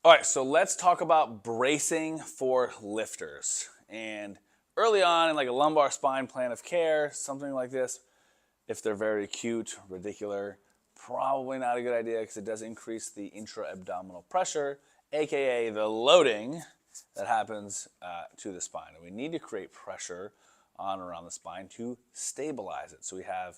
All right, so let's talk about bracing for lifters. And early on in like a lumbar spine plan of care, something like this, if they're very acute, radicular, probably not a good idea because it does increase the intra-abdominal pressure, aka the loading that happens to the spine. And we need to create pressure on around the spine to stabilize it. So we have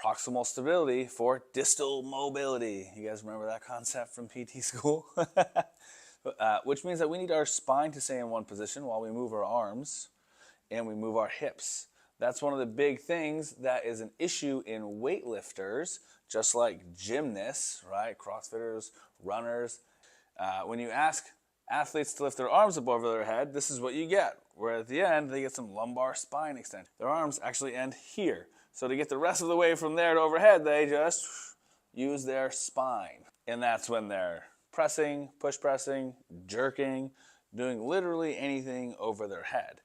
proximal stability for distal mobility. You guys remember that concept from PT school? Which means that we need our spine to stay in one position while we move our arms and we move our hips. That's one of the big things that is an issue in weightlifters, just like gymnasts, right? CrossFitters, runners. When you ask athletes to lift their arms up over their head, this is what you get. Where at the end, they get some lumbar spine extension. Their arms actually end here. So to get the rest of the way from there to overhead, they just use their spine. And that's when they're pressing, push pressing, jerking, doing literally anything over their head.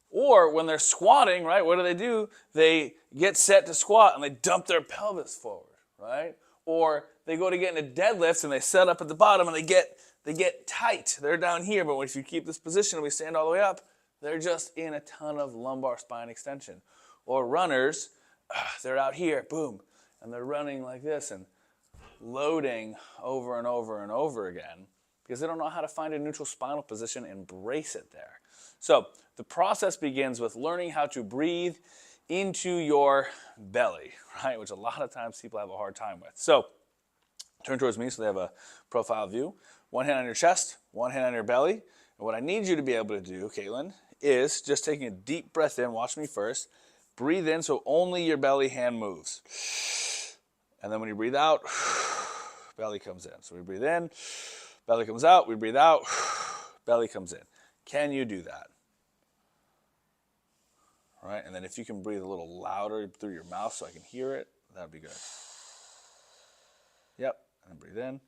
Or when they're squatting, right, what do? They get set to squat and they dump their pelvis forward, right? Or they go to get into deadlifts and they set up at the bottom and they get tight. They're down here, but if you keep this position and we stand all the way up, they're just in a ton of lumbar spine extension. Or runners, they're out here, boom, and they're running like this and loading over and over and over again because they don't know how to find a neutral spinal position and brace it there. So the process begins with learning how to breathe into your belly, right? Which a lot of times people have a hard time with. So turn towards me so they have a profile view. One hand on your chest, one hand on your belly. And what I need you to be able to do, Caitlin, is just taking a deep breath in. Watch me first. Breathe in so only your belly hand moves. And then when you breathe out, belly comes in. So we breathe in, belly comes out, we breathe out, belly comes in. Can you do that? All right, and then if you can breathe a little louder through your mouth so I can hear it, that'd be good. Yep, and then breathe in.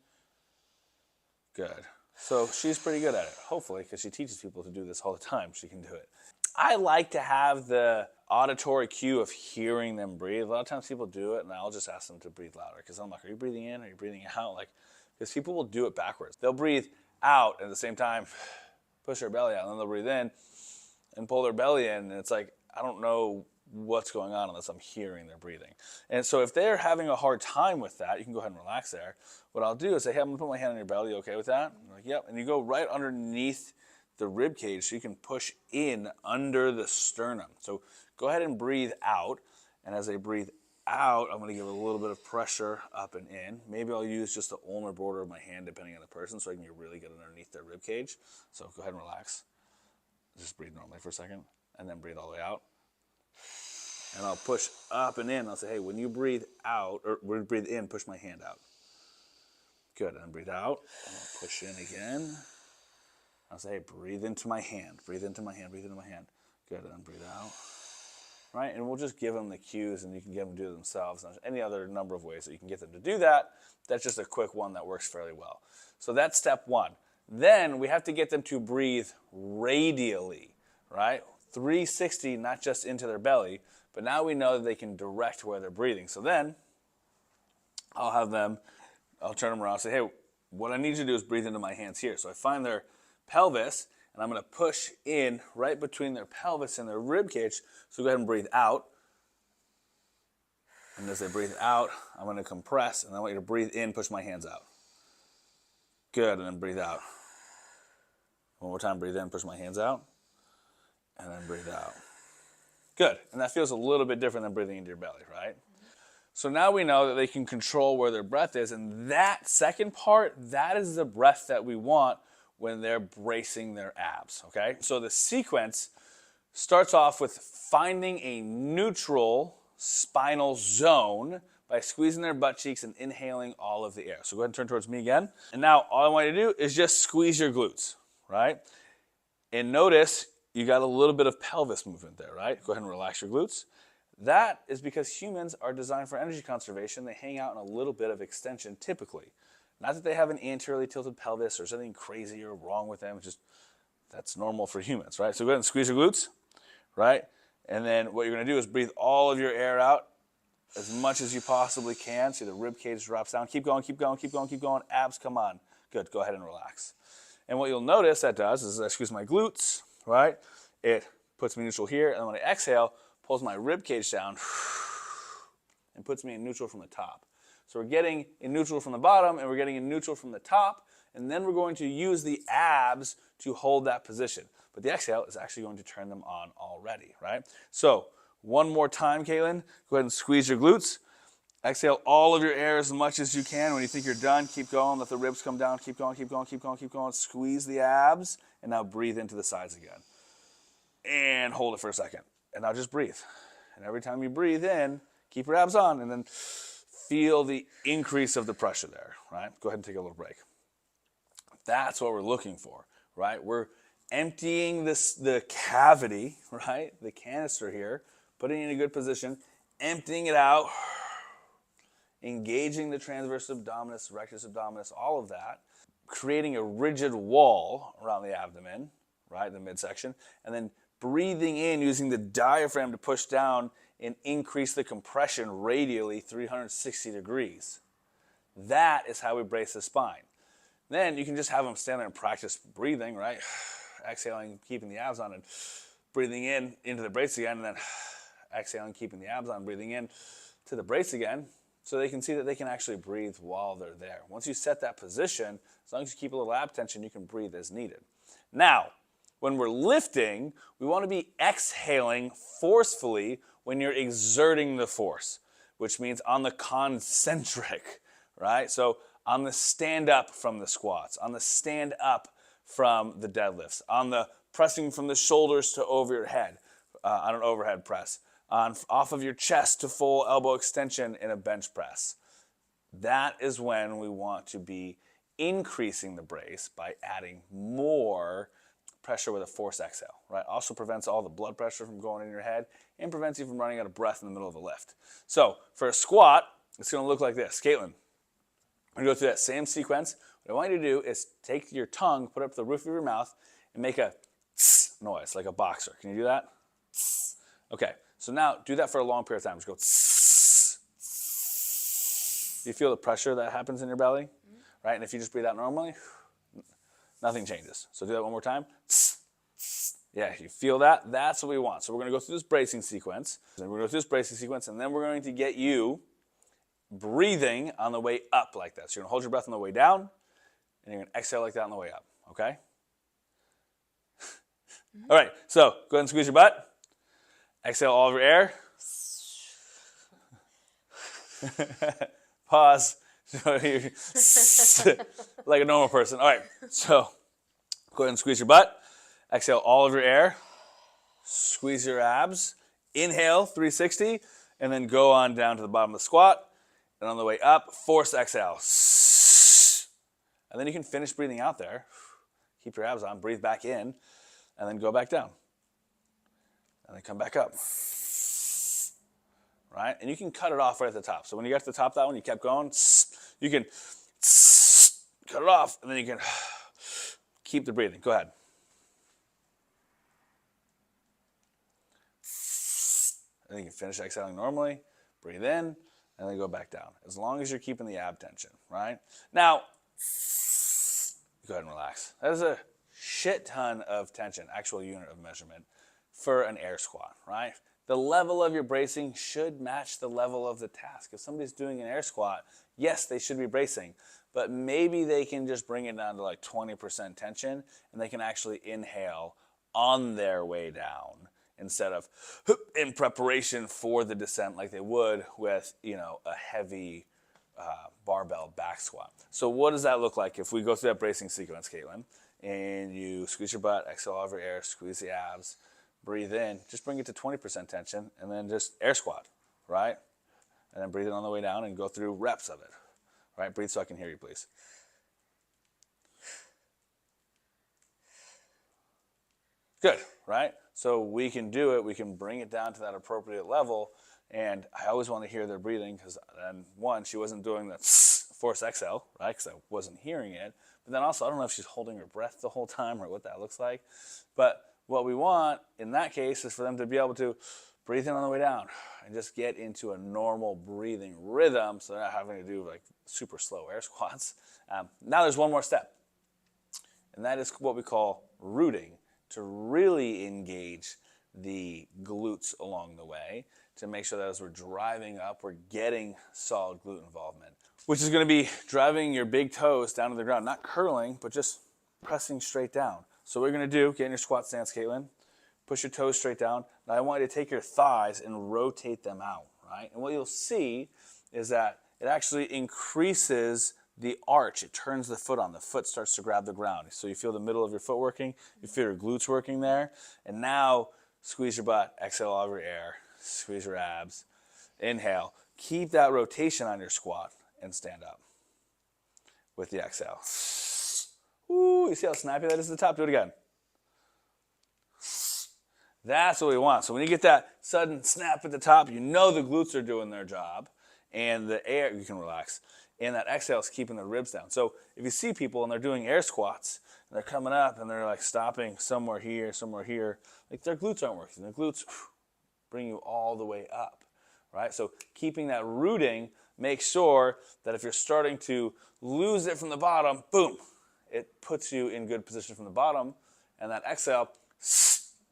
Good. So she's pretty good at it, hopefully, because she teaches people to do this all the time. She can do it. I like to have the auditory cue of hearing them breathe. A lot of times people do it, and I'll just ask them to breathe louder because I'm like, are you breathing in? Are you breathing out? Like, because people will do it backwards. They'll breathe out at the same time, push their belly out, and then they'll breathe in and pull their belly in, and it's like, I don't know what's going on unless I'm hearing their breathing. And so if they're having a hard time with that, you can go ahead and relax there. What I'll do is say, hey, I'm going to put my hand on your belly. You okay with that? And they're like, yep. And you go right underneath the rib cage so you can push in under the sternum. So go ahead and breathe out. And as they breathe out, I'm going to give a little bit of pressure up and in. Maybe I'll use just the ulnar border of my hand depending on the person so I can really get underneath their rib cage. So go ahead and relax. Just breathe normally for a second and then breathe all the way out. And I'll push up and in. I'll say, hey, when you breathe out, or breathe in, push my hand out. Good, and then breathe out. And I'll push in again. I'll say, hey, breathe into my hand. Breathe into my hand, breathe into my hand. Good, and then breathe out. Right, and we'll just give them the cues, and you can get them to do it themselves. There's any other number of ways that you can get them to do that. That's just a quick one that works fairly well. So that's step one. Then we have to get them to breathe radially, right? 360, not just into their belly, but now we know that they can direct where they're breathing. So then I'll turn them around and say, hey, what I need you to do is breathe into my hands here. So I find their pelvis, and I'm going to push in right between their pelvis and their rib cage. So go ahead and breathe out. And as they breathe out, I'm going to compress, and I want you to breathe in, push my hands out. Good, and then breathe out. One more time, breathe in, push my hands out. And then breathe out. Good, and that feels a little bit different than breathing into your belly, right? Mm-hmm. So now we know that they can control where their breath is, and that second part, that is the breath that we want when they're bracing their abs, okay? So the sequence starts off with finding a neutral spinal zone by squeezing their butt cheeks and inhaling all of the air. So go ahead and turn towards me again. And now all I want you to do is just squeeze your glutes, right? And notice you got a little bit of pelvis movement there, right? Go ahead and relax your glutes. That is because humans are designed for energy conservation. They hang out in a little bit of extension typically. Not that they have an anteriorly tilted pelvis or something crazy or wrong with them. Just that's normal for humans, right? So go ahead and squeeze your glutes, right? And then what you're going to do is breathe all of your air out as much as you possibly can. See the rib cage drops down. Keep going, keep going, keep going, keep going. Abs come on. Good, go ahead and relax. And what you'll notice that does is I squeeze my glutes, right? It puts me neutral here, and then when I exhale, pulls my rib cage down and puts me in neutral from the top. So we're getting in neutral from the bottom, and we're getting in neutral from the top, and then we're going to use the abs to hold that position. But the exhale is actually going to turn them on already, right? So one more time, Caitlin, go ahead and squeeze your glutes. Exhale all of your air as much as you can. When you think you're done, keep going. Let the ribs come down. Keep going, keep going, keep going, keep going. Squeeze the abs, and now breathe into the sides again. And hold it for a second. And now just breathe. And every time you breathe in, keep your abs on, and then feel the increase of the pressure there, right? Go ahead and take a little break. That's what we're looking for, right? We're emptying the cavity, right? The canister here, putting it in a good position, emptying it out, engaging the transverse abdominis, rectus abdominis, all of that, creating a rigid wall around the abdomen, right, the midsection, and then breathing in using the diaphragm to push down and increase the compression radially 360 degrees. That is how we brace the spine. Then you can just have them stand there and practice breathing, right? Exhaling, keeping the abs on, and breathing in into the brace again, and then exhaling, keeping the abs on, breathing in to the brace again, so they can see that they can actually breathe while they're there. Once you set that position, as long as you keep a little ab tension, you can breathe as needed. Now, when we're lifting, we want to be exhaling forcefully when you're exerting the force, which means on the concentric, right? So on the stand up from the squats, on the stand up from the deadlifts, on the pressing from the shoulders to over your head on an overhead press, off of your chest to full elbow extension in a bench press. That is when we want to be increasing the brace by adding more pressure with a force exhale, right? Also prevents all the blood pressure from going in your head and prevents you from running out of breath in the middle of a lift. So for a squat, it's going to look like this. Caitlin, we're going to go through that same sequence. What I want you to do is take your tongue, put it up to the roof of your mouth, and make a tss noise like a boxer. Can you do that? Tss. Okay. So now do that for a long period of time. Just go tss, tss. Do you feel the pressure that happens in your belly? Mm-hmm. Right? And if you just breathe out normally, nothing changes. So do that one more time. Tss, tss. Yeah, you feel that? That's what we want. So we're going to go through this bracing sequence. And we're going to go through this bracing sequence, and then we're going to get you breathing on the way up like that. So you're going to hold your breath on the way down, and you're going to exhale like that on the way up. Okay? Mm-hmm. All right, so go ahead and squeeze your butt. Exhale all of your air. Pause. Like a normal person. All right, so go ahead and squeeze your butt. Exhale all of your air. Squeeze your abs. Inhale, 360, and then go on down to the bottom of the squat. And on the way up, force exhale. And then you can finish breathing out there. Keep your abs on, breathe back in, and then go back down. And then come back up, right? And you can cut it off right at the top. So when you got to the top of that one, you kept going, you can cut it off, and then you can keep the breathing. Go ahead. And then you can finish exhaling normally, breathe in, and then go back down. As long as you're keeping the ab tension, right? Now, go ahead and relax. That is a shit ton of tension, actual unit of measurement, for an air squat, right? The level of your bracing should match the level of the task. If somebody's doing an air squat, yes, they should be bracing, but maybe they can just bring it down to like 20% tension, and they can actually inhale on their way down instead of in preparation for the descent like they would with, you know, a heavy barbell back squat. So what does that look like if we go through that bracing sequence, Caitlin? And you squeeze your butt, exhale all of your air, squeeze the abs, breathe in, just bring it to 20% tension, and then just air squat, right? And then breathe it on the way down and go through reps of it, right? Breathe so I can hear you, please. Good, right? So we can do it, we can bring it down to that appropriate level, and I always want to hear their breathing, because then one, she wasn't doing the force exhale, right, because I wasn't hearing it, but then also I don't know if she's holding her breath the whole time or what that looks like, but what we want in that case is for them to be able to Breathe in on the way down and just get into a normal breathing rhythm so they're not having to do like super slow air squats. Now there's one more step, and that is what we call rooting, to really engage the glutes along the way to make sure that as we're driving up, we're getting solid glute involvement, which is going to be driving your big toes down to the ground, not curling, but just pressing straight down. So what you're going to do, get in your squat stance, Caitlin. Push your toes straight down. Now I want you to take your thighs and rotate them out, right? And what you'll see is that it actually increases the arch. It turns the foot on. The foot starts to grab the ground. So you feel the middle of your foot working. You feel your glutes working there. And now squeeze your butt. Exhale all over your air. Squeeze your abs. Inhale. Keep that rotation on your squat and stand up with the exhale. Ooh, you see how snappy that is at the top? Do it again. That's what we want. So when you get that sudden snap at the top, you know the glutes are doing their job, and the air, you can relax, and that exhale is keeping the ribs down. So if you see people and they're doing air squats, and they're coming up and they're like stopping somewhere here, like their glutes aren't working. Their glutes bring you all the way up, right? So keeping that rooting makes sure that if you're starting to lose it from the bottom, boom, it puts you in good position from the bottom, and that exhale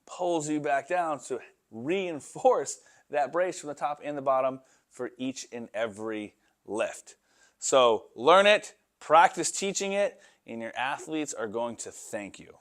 pulls you back down to reinforce that brace from the top and the bottom for each and every lift. So learn it, practice teaching it, and your athletes are going to thank you.